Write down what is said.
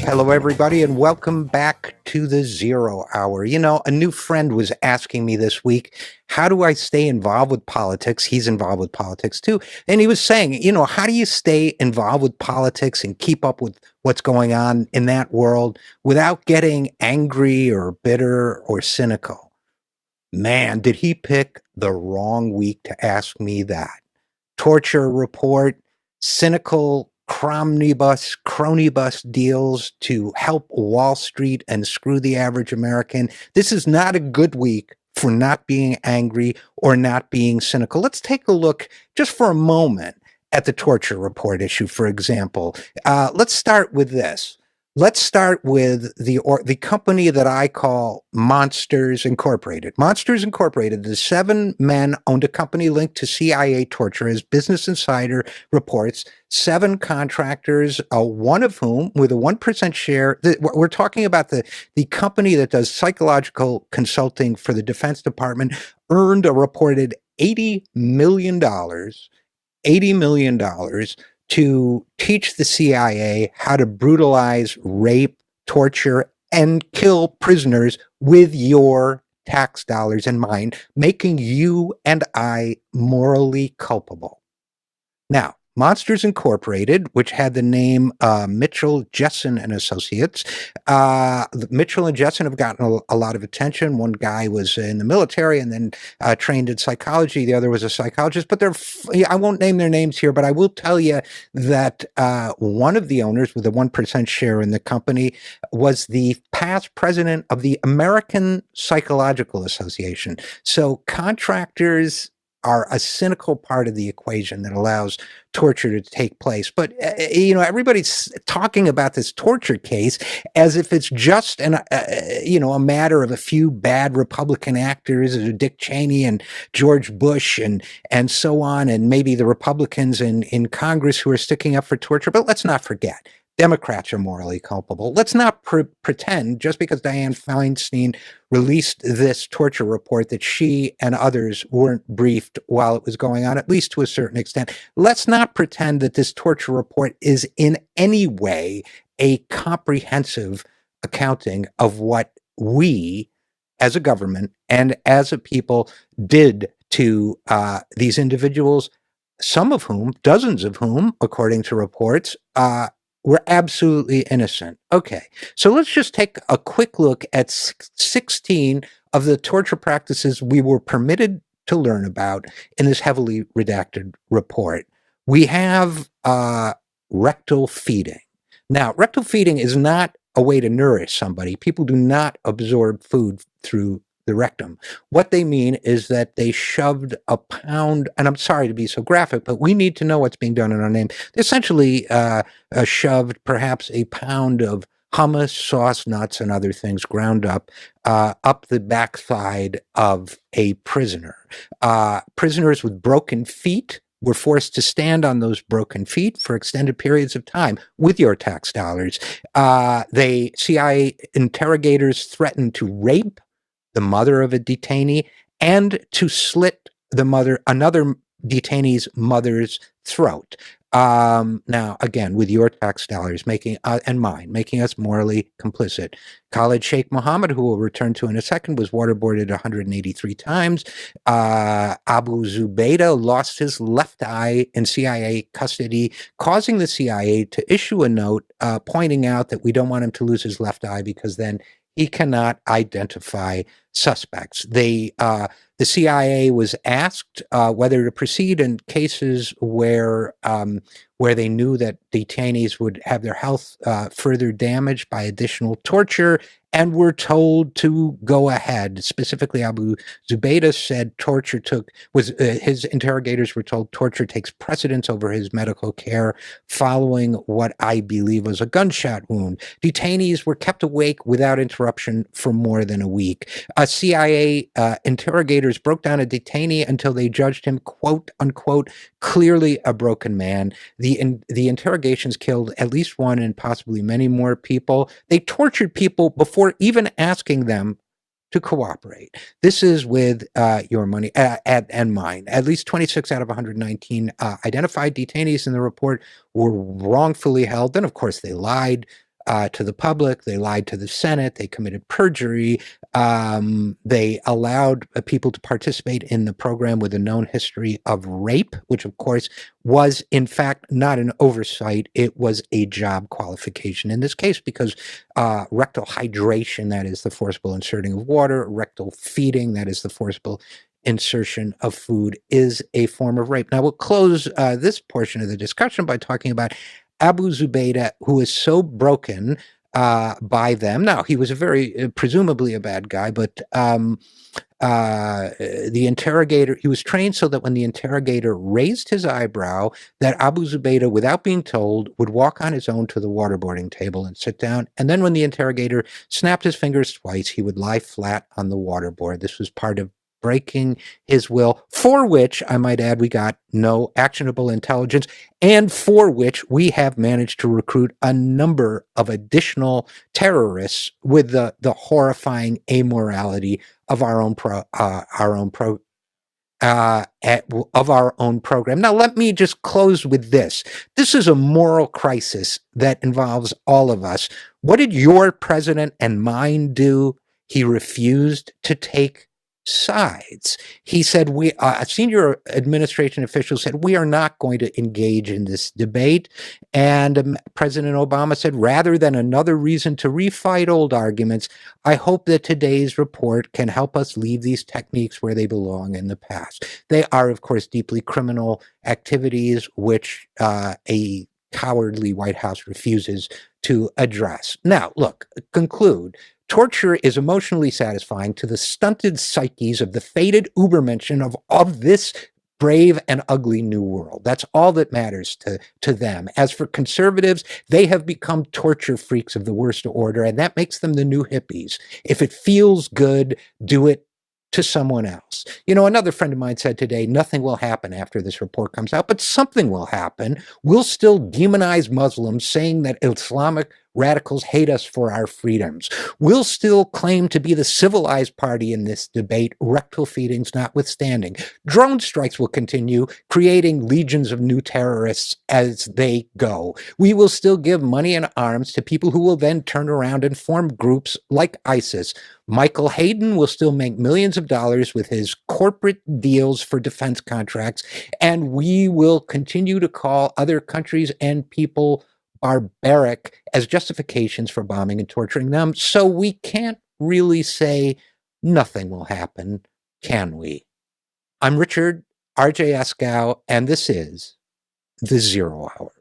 Hello, everybody, and welcome back to the Zero Hour. You know, a new friend was asking me this week, how do I stay involved with politics? He's involved with politics too. And he was saying, how do you stay involved with politics and keep up with what's going on in that world without getting angry or bitter or cynical? Man, did he pick the wrong week to ask me that. Torture report, cynical cronibus deals to help Wall Street and screw the average American. This is not a good week for not being angry or not being cynical. Let's take a look just for a moment at the torture report issue, for example. Let's start with this. Let's start with the company that I call Monsters Incorporated. Monsters Incorporated, the 7 men owned a company linked to CIA torture, as Business Insider reports. 7 contractors, one of whom with a 1% share. We're talking about the company that does psychological consulting for the Defense Department, earned a reported $80 million to teach the CIA how to brutalize, rape, torture, and kill prisoners with your tax dollars in mind, making you and I morally culpable. Now, Monsters Incorporated, which had the name Mitchell, Jessen and Associates. Mitchell and Jessen have gotten a lot of attention. One guy was in the military and then trained in psychology. The other was a psychologist. But I won't name their names here, but I will tell you that one of the owners with a 1% share in the company was the past president of the American Psychological Association. So contractors are a cynical part of the equation that allows torture to take place. But, everybody's talking about this torture case as if it's just a matter of a few bad Republican actors, Dick Cheney and George Bush and so on, and maybe the Republicans in Congress who are sticking up for torture. But let's not forget, Democrats are morally culpable. Let's not pretend just because Dianne Feinstein released this torture report that she and others weren't briefed while it was going on, at least to a certain extent. Let's not pretend that this torture report is in any way a comprehensive accounting of what we as a government and as a people did to these individuals, some of whom, dozens of whom, according to reports, were absolutely innocent. Okay, so let's just take a quick look at 16 of the torture practices we were permitted to learn about in this heavily redacted report. We have rectal feeding. Now, rectal feeding is not a way to nourish somebody. People do not absorb food through the rectum. What they mean is that they shoved a pound, and I'm sorry to be so graphic, but we need to know what's being done in our name. They essentially shoved perhaps a pound of hummus, sauce, nuts, and other things ground up the backside of a prisoner. Prisoners with broken feet were forced to stand on those broken feet for extended periods of time with your tax dollars. CIA interrogators threatened to rape the mother of a detainee and to slit another detainee's mother's throat. Now, again, with your tax dollars and mine, making us morally complicit. Khalid Sheikh Mohammed, who we'll return to in a second, was waterboarded 183 times. Abu Zubaydah lost his left eye in CIA custody, causing the CIA to issue a note pointing out that we don't want him to lose his left eye because then he cannot identify suspects. The CIA was asked whether to proceed in cases where they knew that detainees would have their health further damaged by additional torture, and were told to go ahead. Specifically, Abu Zubaydah said his interrogators were told torture takes precedence over his medical care following what I believe was a gunshot wound. Detainees were kept awake without interruption for more than a week. CIA interrogators broke down a detainee until they judged him, quote unquote, clearly a broken man. The interrogations killed at least one and possibly many more people. They tortured people before even asking them to cooperate. This is with your money and mine. At least 26 out of 119 identified detainees in the report were wrongfully held. Then, of course, they lied. to the public. They lied to the Senate. They committed perjury. They allowed people to participate in the program with a known history of rape, which, of course, was, in fact, not an oversight. It was a job qualification in this case because rectal hydration, that is the forcible inserting of water, rectal feeding, that is the forcible insertion of food, is a form of rape. Now, we'll close this portion of the discussion by talking about Abu Zubaydah, who is so broken by them. Now, he was a very, presumably a bad guy, but the interrogator, he was trained so that when the interrogator raised his eyebrow, that Abu Zubaydah, without being told, would walk on his own to the waterboarding table and sit down. And then when the interrogator snapped his fingers twice, he would lie flat on the waterboard. This was part of breaking his will, for which, I might add, we got no actionable intelligence, and for which we have managed to recruit a number of additional terrorists with the horrifying amorality of our own program. Now, let me just close with this. This is a moral crisis that involves all of us. What did your president and mine do? He refused to take sides. He said, a senior administration official said, we are not going to engage in this debate. And President Obama said, rather than another reason to refight old arguments, I hope that today's report can help us leave these techniques where they belong in the past. They are, of course, deeply criminal activities, which a cowardly White House refuses to address. Now, look, conclude. Torture is emotionally satisfying to the stunted psyches of the faded Ubermenschen of this brave and ugly new world. That's all that matters to them. As for conservatives, they have become torture freaks of the worst order, and that makes them the new hippies. If it feels good, do it to someone else. You know, another friend of mine said today, nothing will happen after this report comes out, but something will happen. We'll still demonize Muslims, saying that Islamic radicals hate us for our freedoms. We'll still claim to be the civilized party in this debate, rectal feedings notwithstanding. Drone strikes will continue, creating legions of new terrorists as they go. We will still give money and arms to people who will then turn around and form groups like ISIS. Michael Hayden will still make millions of dollars with his corporate deals for defense contracts, and we will continue to call other countries and people barbaric as justifications for bombing and torturing them. So we can't really say nothing will happen, can we? I'm Richard RJ Eskow, and this is The Zero Hour.